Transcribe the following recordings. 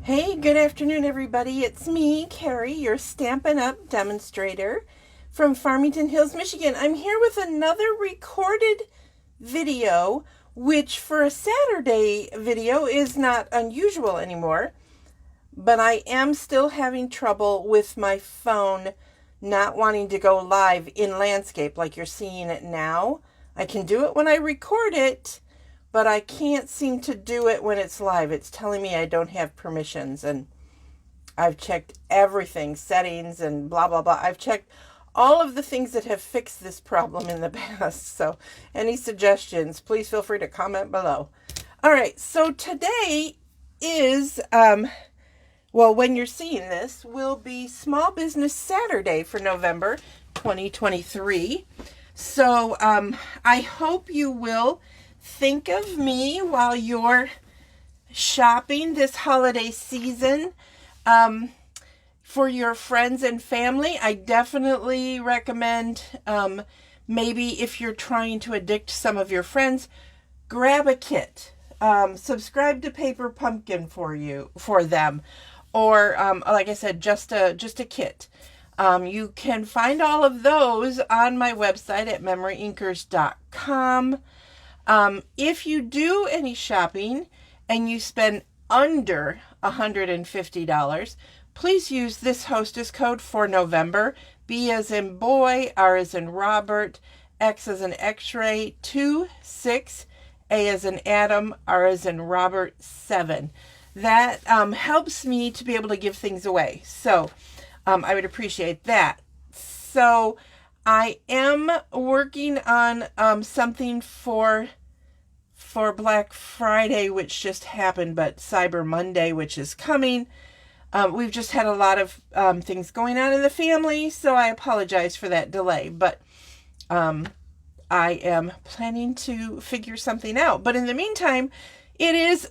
Hey, good afternoon, everybody. It's me, Carrie, your Stampin' Up! Demonstrator from Farmington Hills, Michigan. I'm here with another recorded video, which for a Saturday video is not unusual anymore, but I am still having trouble with my phone not wanting to go live in landscape like you're seeing it now. I can do it when I record it, but I can't seem to do it when it's live. It's telling me I don't have permissions, and I've checked everything, settings and blah, blah, blah. I've checked all of the things that have fixed this problem in the past. So any suggestions, please feel free to comment below. All right, so today is, when you're seeing this, will be Small Business Saturday for November 2023. So I hope you will think of me while you're shopping this holiday season for your friends and family. I definitely recommend maybe if you're trying to addict some of your friends, grab a kit. Subscribe to Paper Pumpkin for them, or like I said, just a kit. You can find all of those on my website at MemoryINKers.com. If you do any shopping and you spend under $150, please use this hostess code for November. B as in boy, R as in Robert, X as in X-ray, 26, A as in Adam, R as in Robert, 7. That helps me to be able to give things away. So I would appreciate that. So I am working on something for Black Friday, which just happened, but Cyber Monday, which is coming. We've just had a lot of things going on in the family, so I apologize for that delay. But I am planning to figure something out. But in the meantime, it is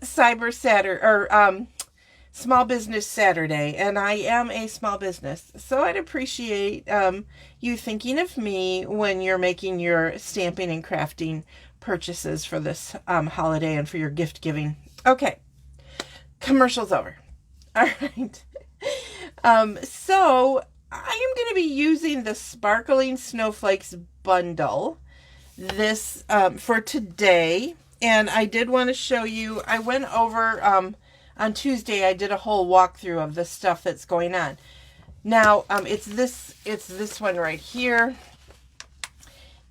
Small Business Saturday, and I am a small business, so I'd appreciate you thinking of me when you're making your stamping and crafting purchases for this holiday and for your gift giving. Okay, commercial's over. All right. So I am going to be using the Sparkling Snowflakes bundle this for today, and I did want to show you. I went over on Tuesday. I did a whole walkthrough of the stuff that's going on. Now it's this one right here.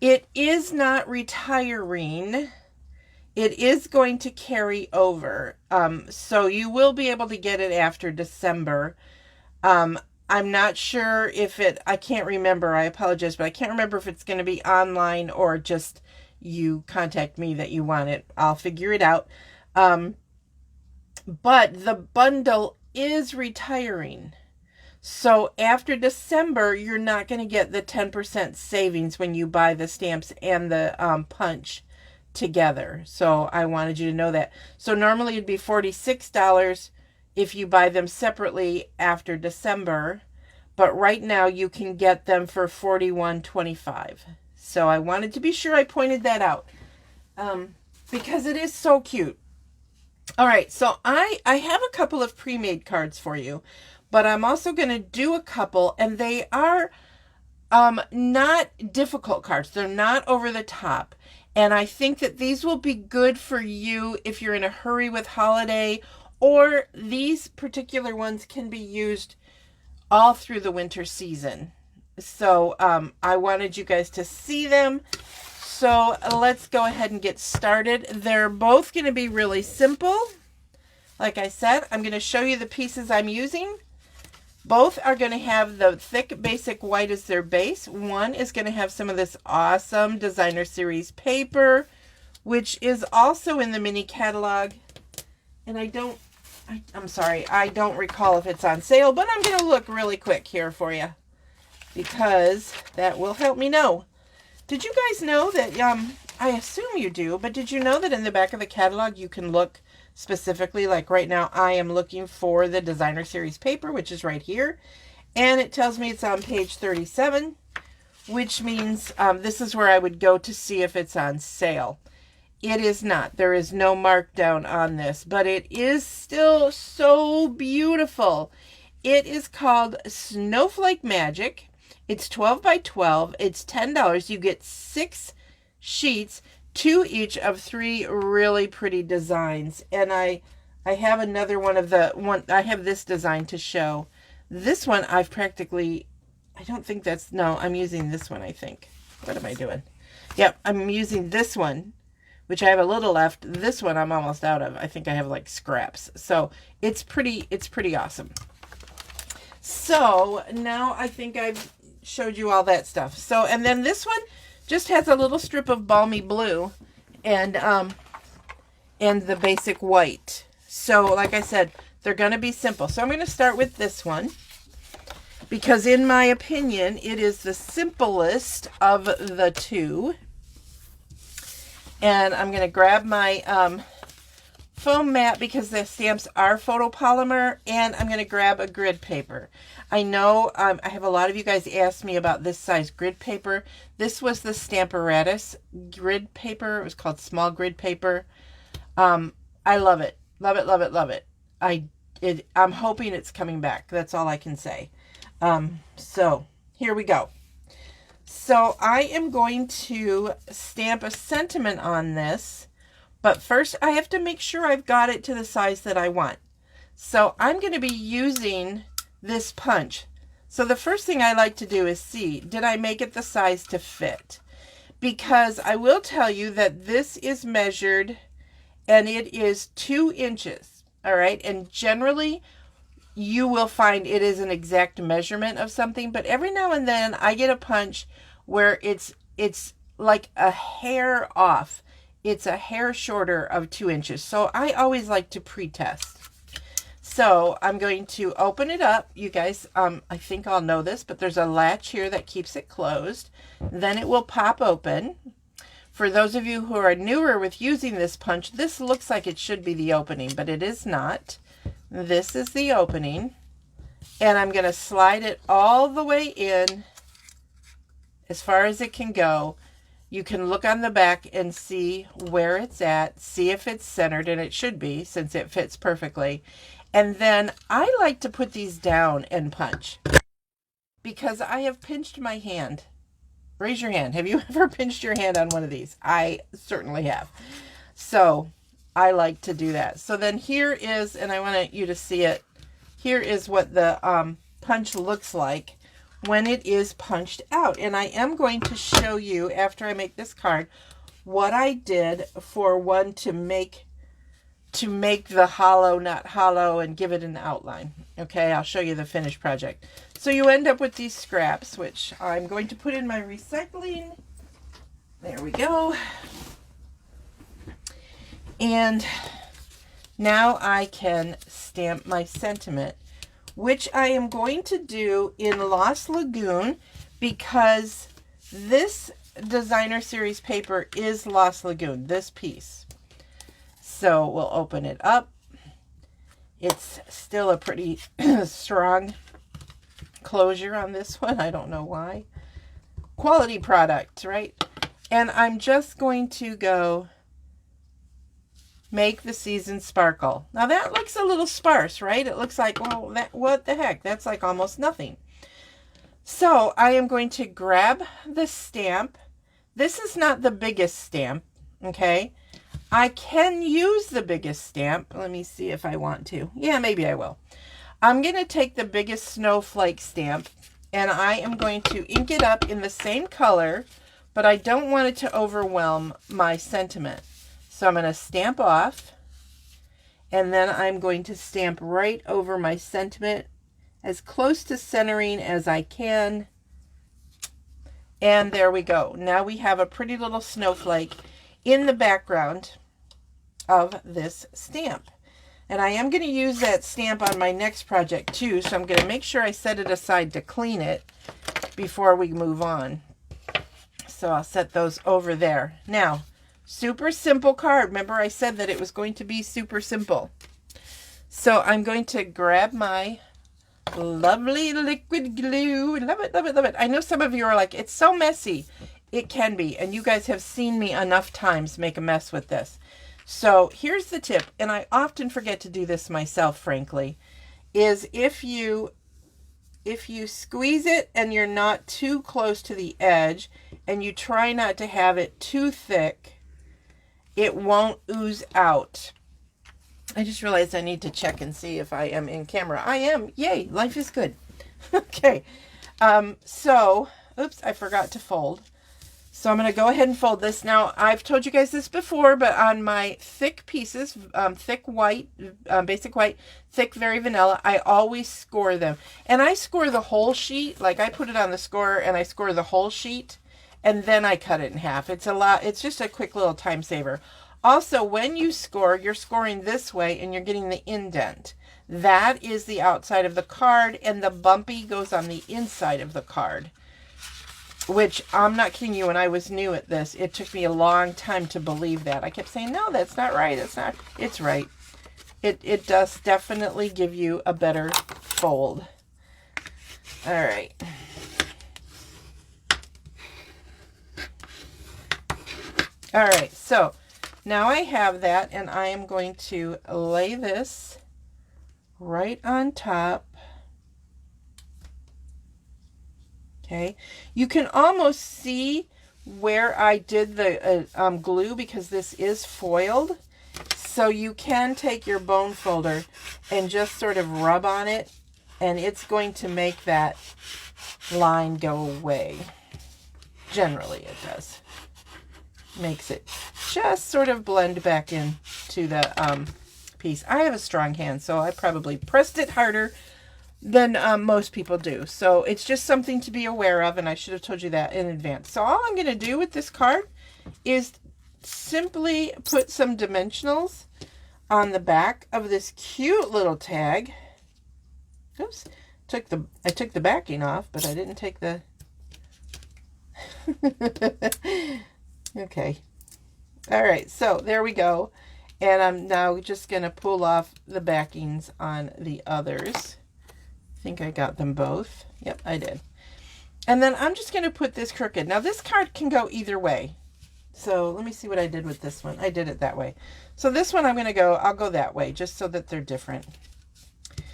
It is not retiring. It is going to carry over. So you will be able to get it after December. I'm not sure if I can't remember. I apologize, but I can't remember if it's going to be online or just you contact me that you want it. I'll figure it out. But the bundle is retiring. So after December, you're not going to get the 10% savings when you buy the stamps and the punch together. So I wanted you to know that. So normally it'd be $46 if you buy them separately after December, but right now you can get them for $41.25. So I wanted to be sure I pointed that out because it is so cute. All right, so I have a couple of pre-made cards for you, but I'm also going to do a couple, and they are not difficult cards. They're not over the top. And I think that these will be good for you if you're in a hurry with holiday, or these particular ones can be used all through the winter season. So I wanted you guys to see them. So let's go ahead and get started. They're both going to be really simple. Like I said, I'm going to show you the pieces I'm using. Both are going to have the thick basic white as their base. One is going to have some of this awesome designer series paper, which is also in the mini catalog. And I'm sorry, I don't recall if it's on sale, but I'm going to look really quick here for you because that will help me know. Did you guys know that, I assume you do, but did you know that in the back of the catalog you can look specifically, like right now I am looking for the designer series paper, which is right here, and it tells me it's on page 37, which means this is where I would go to see if it's on sale. It is not. There is no markdown on this, but it is still so beautiful. It is called Snowflake Magic. It's 12 by 12. It's $10. You get 6 sheets, 2 each of 3 really pretty designs. And I have another one of I have this design to show. This one I've practically, I don't think that's, no, I'm using this one, I think. What am I doing? Yep, I'm using this one, which I have a little left. This one I'm almost out of. I think I have like scraps. So it's pretty awesome. So now I think I've showed you all that stuff. So, and then this one just has a little strip of balmy blue and the basic white. So like I said, they're going to be simple. So I'm going to start with this one because in my opinion, it is the simplest of the two. And I'm going to grab my foam mat because the stamps are photopolymer, and I'm going to grab a grid paper. I know I have a lot of you guys asked me about this size grid paper. This was the Stamparatus grid paper. It was called small grid paper. I love it. Love it, love it, love it. I'm hoping it's coming back. That's all I can say. So here we go. So I am going to stamp a sentiment on this, but first I have to make sure I've got it to the size that I want. So I'm going to be using this punch. So the first thing I like to do is see, did I make it the size to fit? Because I will tell you that this is measured and it is 2 inches. All right. And generally you will find it is an exact measurement of something, but every now and then I get a punch where it's like a hair off. It's a hair shorter of 2 inches. So I always like to pre-test. So I'm going to open it up. You guys, I think I'll know this, but there's a latch here that keeps it closed. Then it will pop open. For those of you who are newer with using this punch, this looks like it should be the opening, but it is not. This is the opening. And I'm going to slide it all the way in as far as it can go. You can look on the back and see where it's at, see if it's centered, and it should be since it fits perfectly. And then I like to put these down and punch because I have pinched my hand. Raise your hand. Have you ever pinched your hand on one of these? I certainly have. So I like to do that. So then here is, and I want you to see it, here is what the punch looks like when it is punched out. And I am going to show you, after I make this card, what I did for one to make the hollow not hollow and give it an outline. Okay, I'll show you the finished project. So you end up with these scraps, which I'm going to put in my recycling. There we go. And now I can stamp my sentiment, which I am going to do in Lost Lagoon because this designer series paper is Lost Lagoon, this piece. So we'll open it up. It's still a pretty strong closure on this one. I don't know why. Quality product, right? And I'm just going to go make the season sparkle. Now that looks a little sparse, right? It looks like, well, what the heck? That's like almost nothing. So I am going to grab the stamp. This is not the biggest stamp, okay? I can use the biggest stamp. Let me see if I want to. Yeah, maybe I will. I'm going to take the biggest snowflake stamp and I am going to ink it up in the same color, but I don't want it to overwhelm my sentiment. So I'm going to stamp off and then I'm going to stamp right over my sentiment as close to centering as I can. And there we go. Now we have a pretty little snowflake in the background of this stamp. And I am going to use that stamp on my next project too, so I'm going to make sure I set it aside to clean it before we move on. So I'll set those over there. Now, super simple card. Remember I said that it was going to be super simple. So I'm going to grab my lovely liquid glue. Love it, love it, love it. I know some of you are like, it's so messy. It can be, and you guys have seen me enough times make a mess with this. So here's the tip, and I often forget to do this myself, frankly, is if you squeeze it and you're not too close to the edge, and you try not to have it too thick, it won't ooze out. I just realized I need to check and see if I am in camera. I am. Yay, life is good. Okay. So, oops, I forgot to fold. So I'm going to go ahead and fold this. Now, I've told you guys this before, but on my thick pieces, thick white, basic white, thick, very vanilla, I always score them. And I score the whole sheet. Like, I put it on the scorer and I score the whole sheet, and then I cut it in half. It's just a quick little time saver. Also, when you score, you're scoring this way and you're getting the indent. That is the outside of the card, and the bumpy goes on the inside of the card. Which, I'm not kidding you, when I was new at this, it took me a long time to believe that. I kept saying, no, that's not right. It's right. It does definitely give you a better fold. All right. All right, so now I have that, and I am going to lay this right on top. Okay, you can almost see where I did the glue, because this is foiled. So you can take your bone folder and just sort of rub on it, and it's going to make that line go away. Generally it does. Makes it just sort of blend back into the piece. I have a strong hand, so I probably pressed it harder than most people do. So it's just something to be aware of, and I should have told you that in advance. So all I'm going to do with this card is simply put some dimensionals on the back of this cute little tag. Oops, I took the backing off, but I didn't take the... Okay. All right, so there we go. And I'm now just going to pull off the backings on the others. I think I got them both. Yep, I did. And then I'm just going to put this crooked. Now this card can go either way. So let me see what I did with this one. I did it that way. So this one I'll go that way, just so that they're different.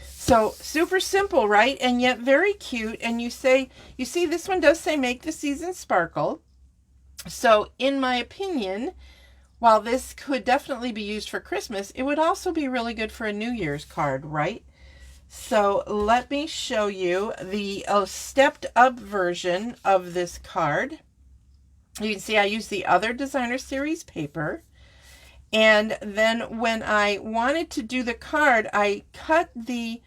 So super simple, right? And yet very cute. And you see this one does say make the season sparkle. So in my opinion, while this could definitely be used for Christmas, it would also be really good for a New Year's card, right? So let me show you the stepped up version of this card. You can see I use the other designer series paper. And then when I wanted to do the card, I cut the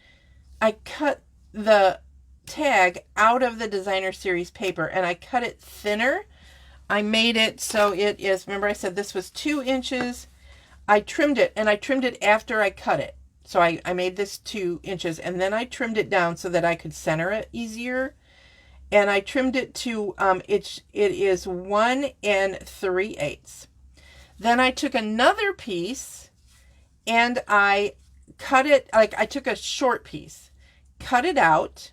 tag out of the designer series paper, and I cut it thinner. I made it so it is, remember I said this was 2 inches. I trimmed it, and I trimmed it after I cut it. So I made this 2 inches, and then I trimmed it down so that I could center it easier. And I trimmed it to, it is 1 3/8. Then I took another piece and I cut it, like I took a short piece, cut it out,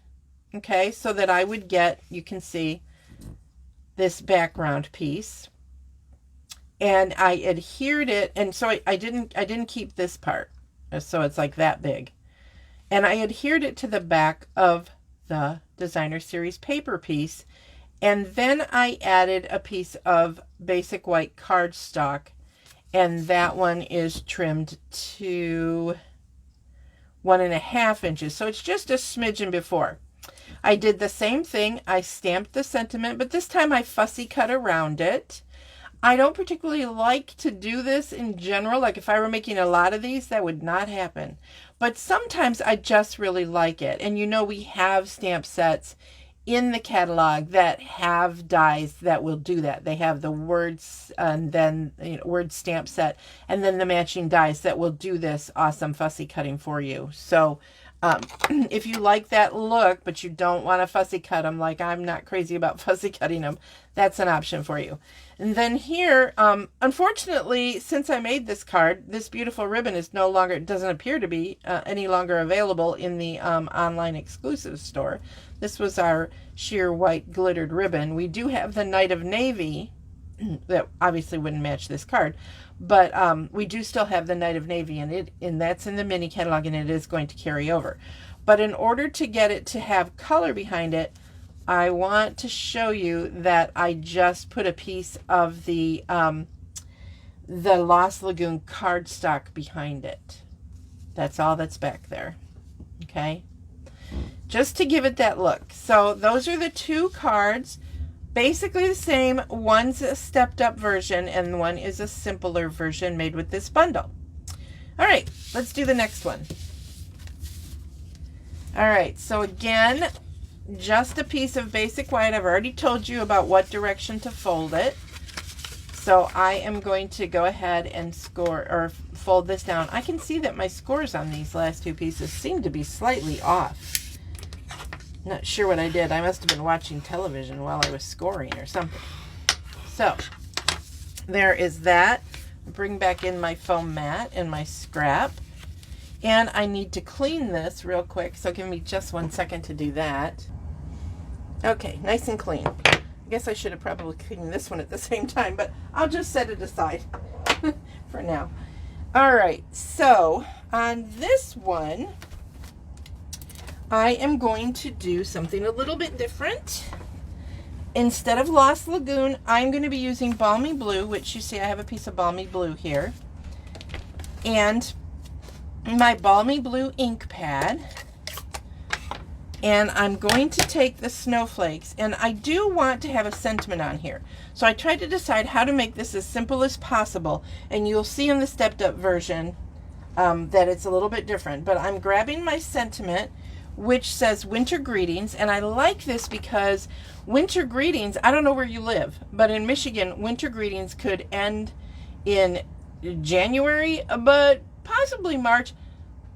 okay, so that I would get, you can see, this background piece. And I adhered it, and so I didn't keep this part. So it's like that big. And I adhered it to the back of the designer series paper piece. And then I added a piece of basic white cardstock. And that one is trimmed to 1.5 inches. So it's just a smidgen before. I did the same thing. I stamped the sentiment, but this time I fussy cut around it. I don't particularly like to do this in general. Like if I were making a lot of these, that would not happen. But sometimes I just really like it. And you know, we have stamp sets in the catalog that have dies that will do that. They have the words and then word stamp set, and then the matching dies that will do this awesome fussy cutting for you. So If you like that look, but you don't want to fussy cut them, like I'm not crazy about fussy cutting them, that's an option for you. And then here, unfortunately, since I made this card, this beautiful ribbon is no longer, it doesn't appear to be any longer available in the online exclusive store. This was our sheer white glittered ribbon. We do have the Night of Navy that obviously wouldn't match this card, but we do still have the Night of Navy in it, and that's in the mini catalog, and it is going to carry over. But in order to get it to have color behind it, I want to show you that I just put a piece of the Lost Lagoon cardstock behind it. That's all that's back there. Okay, just to give it that look. So those are the two cards. Basically the same. One's a stepped up version and one is a simpler version made with this bundle. All right, let's do the next one. All right, so again, just a piece of basic white. I've already told you about what direction to fold it. So I am going to go ahead and score or fold this down. I can see that my scores on these last two pieces seem to be slightly off. Not sure what I did. I must have been watching television while I was scoring or something. So there is that. Bring back in my foam mat and my scrap. And I need to clean this real quick, so give me just 1 second to do that. Okay, nice and clean. I guess I should have probably cleaned this one at the same time, but I'll just set it aside for now. All right, so on this one, I am going to do something a little bit different. Instead of Lost Lagoon, I'm going to be using Balmy Blue, which you see I have a piece of Balmy Blue here. And my Balmy Blue ink pad. And I'm going to take the Snowflakes, and I do want to have a sentiment on here. So I tried to decide how to make this as simple as possible, and you'll see in the stepped up version that it's a little bit different. But I'm grabbing my sentiment, which says Winter Greetings, and I like this because Winter Greetings, I don't know where you live, but in Michigan, Winter Greetings could end in January, but possibly March.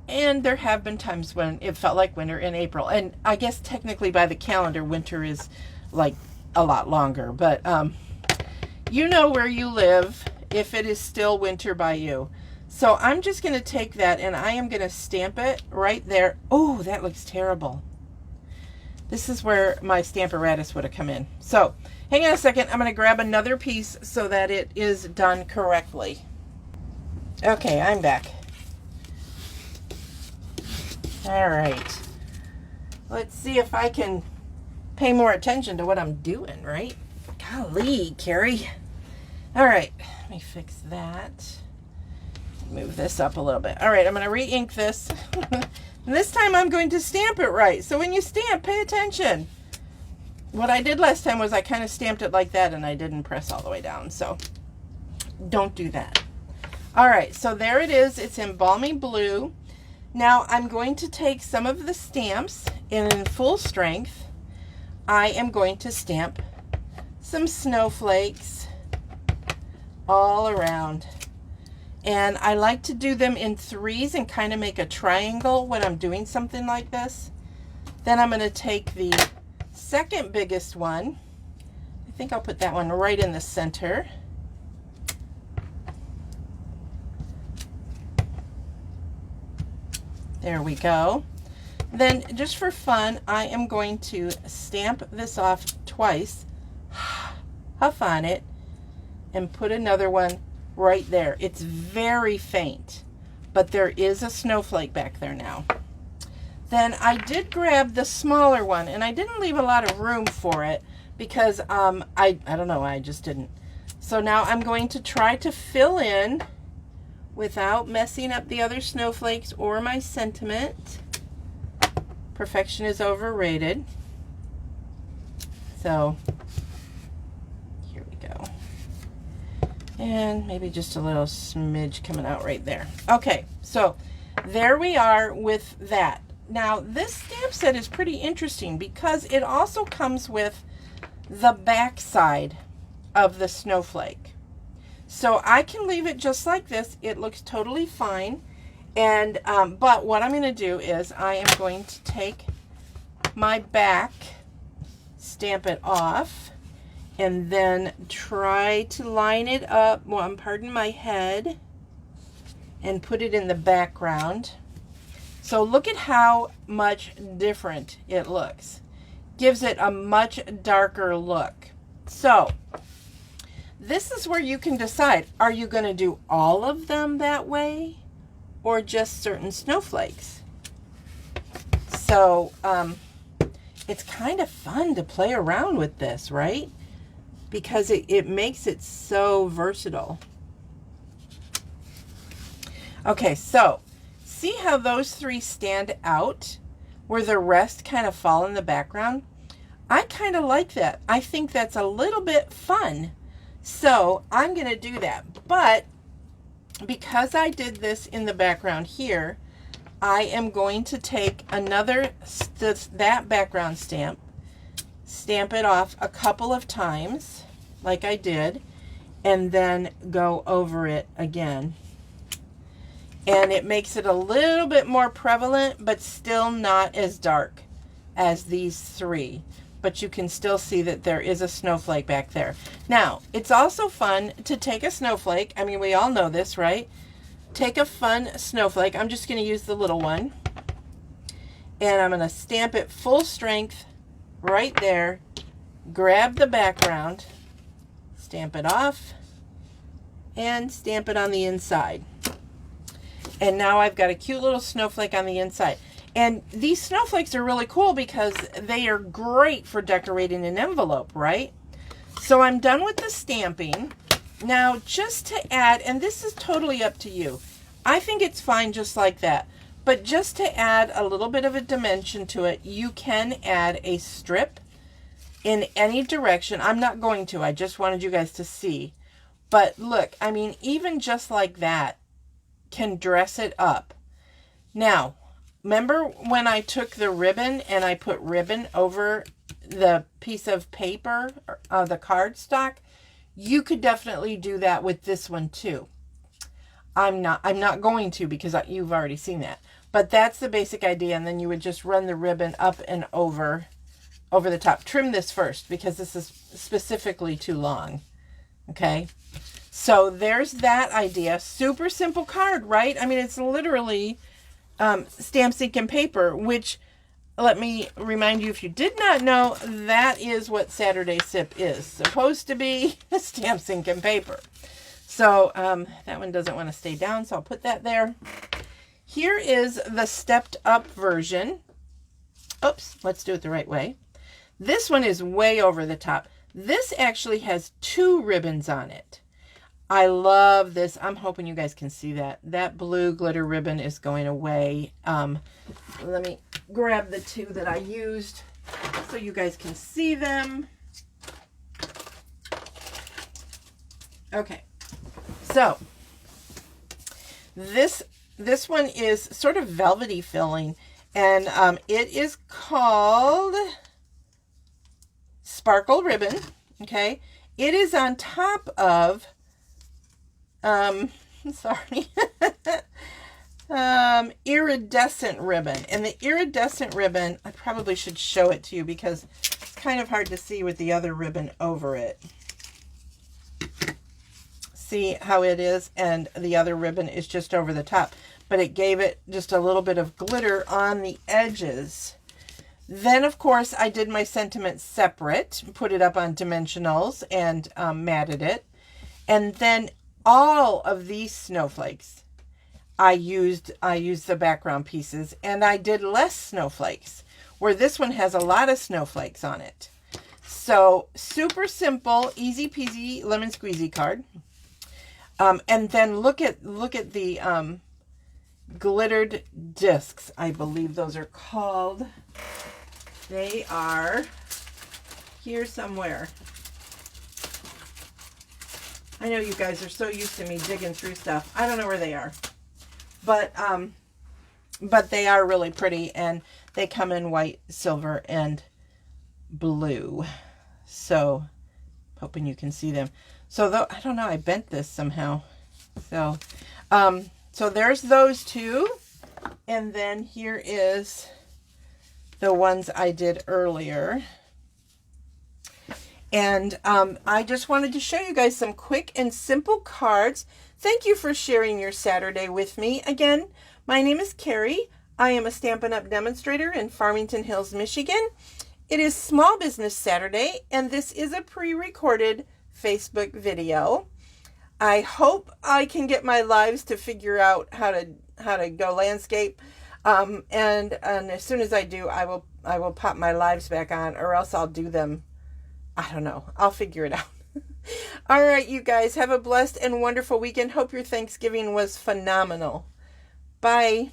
And there have been times when it felt like winter in April. And I guess technically by the calendar, winter is like a lot longer. But you know where you live if it is still winter by you. So I'm just going to take that and I am going to stamp it right there. Oh, that looks terrible. This is where my Stamparatus would have come in. So hang on a second. I'm going to grab another piece so that it is done correctly. Okay, I'm back. All right, let's see if I can pay more attention to what I'm doing, right? Golly, Carrie. All right, let me fix that. Move this up a little bit. All right, I'm going to re-ink this. And this time I'm going to stamp it right. So when you stamp, pay attention. What I did last time was I kind of stamped it like that and I didn't press all the way down. So don't do that. All right, so there it is. It's in Balmy Blue. Now I'm going to take some of the stamps and in full strength, I am going to stamp some snowflakes all around. And I like to do them in threes and kind of make a triangle when I'm doing something like this. Then I'm going to take the second biggest one. I think I'll put that one right in the center. There we go. Then just for fun, I am going to stamp this off twice, huff on it, and put another one right there. It's very faint, but there is a snowflake back there now. Then I did grab the smaller one, and I didn't leave a lot of room for it because I don't know, I just didn't. So now I'm going to try to fill in without messing up the other snowflakes or my sentiment. Perfection is overrated. So here we go. And maybe just a little smidge coming out right there. Okay, so there we are with that. Now this stamp set is pretty interesting because it also comes with the back side of the snowflake. So I can leave it just like this. It looks totally fine. And, but what I'm going to do is I am going to take my back, stamp it off, and then try to line it up, well, pardon my head, and put it in the background. So look at how much different it looks. Gives it a much darker look. So this is where you can decide, are you going to do all of them that way or just certain snowflakes? So it's kind of fun to play around with this, right? Because it makes it so versatile. Okay, so see how those three stand out where the rest kind of fall in the background? I kind of like that. I think that's a little bit fun. So I'm going to do that. But because I did this in the background here, I am going to take another, that background stamp, stamp it off a couple of times like I did, and then go over it again. And it makes it a little bit more prevalent, but still not as dark as these three. But you can still see that there is a snowflake back there. Now, it's also fun to take a snowflake. I mean, we all know this, right? Take a fun snowflake. I'm just going to use the little one. And I'm going to stamp it full strength right there. Grab the background, stamp it off, and stamp it on the inside. And now I've got a cute little snowflake on the inside. And these snowflakes are really cool because they are great for decorating an envelope, right? So I'm done with the stamping. Now, just to add, and this is totally up to you. I think it's fine just like that. But just to add a little bit of a dimension to it, you can add a strip in any direction. I'm not going to. I just wanted you guys to see. But look, I mean, even just like that can dress it up. Now, remember when I took the ribbon and I put ribbon over the piece of paper, the cardstock? You could definitely do that with this one too. I'm not going to because you've already seen that. But that's the basic idea, and then you would just run the ribbon up and over the top. Trim this first because this is specifically too long. Okay? So there's that idea. Super simple card, right? I mean, it's literally stamps, ink, and paper, which, let me remind you, if you did not know, that is what Saturday Sip is supposed to be, stamps, ink, and paper. So that one doesn't want to stay down, so I'll put that there. Here is the stepped up version. Oops, let's do it the right way. This one is way over the top. This actually has 2 ribbons on it. I love this. I'm hoping you guys can see that. That blue glitter ribbon is going away. Let me grab the 2 that I used so you guys can see them. Okay. So, this one is sort of velvety feeling, and it is called Sparkle Ribbon. Okay. It is on top of iridescent ribbon. And the iridescent ribbon, I probably should show it to you because it's kind of hard to see with the other ribbon over it. See how it is? And the other ribbon is just over the top. But it gave it just a little bit of glitter on the edges. Then, of course, I did my sentiment separate, put it up on dimensionals, and matted it. And then all of these snowflakes, I used the background pieces, and I did less snowflakes, where this one has a lot of snowflakes on it. So super simple, easy peasy lemon squeezy card. And then look at the glittered discs. I believe those are called. They are here somewhere. I know you guys are so used to me digging through stuff. I don't know where they are. But they are really pretty, and they come in white, silver, and blue. So, hoping you can see them. So, though, I don't know, I bent this somehow. So, So there's those two. And then here is the ones I did earlier. And I just wanted to show you guys some quick and simple cards. Thank you for sharing your Saturday with me. Again, my name is Carrie. I am a Stampin' Up! Demonstrator in Farmington Hills, Michigan. It is Small Business Saturday, and this is a pre-recorded Facebook video. I hope I can get my lives to figure out how to go landscape. And as soon as I do, I will pop my lives back on, or else I'll do them. I don't know. I'll figure it out. All right, you guys, have a blessed and wonderful weekend. Hope your Thanksgiving was phenomenal. Bye.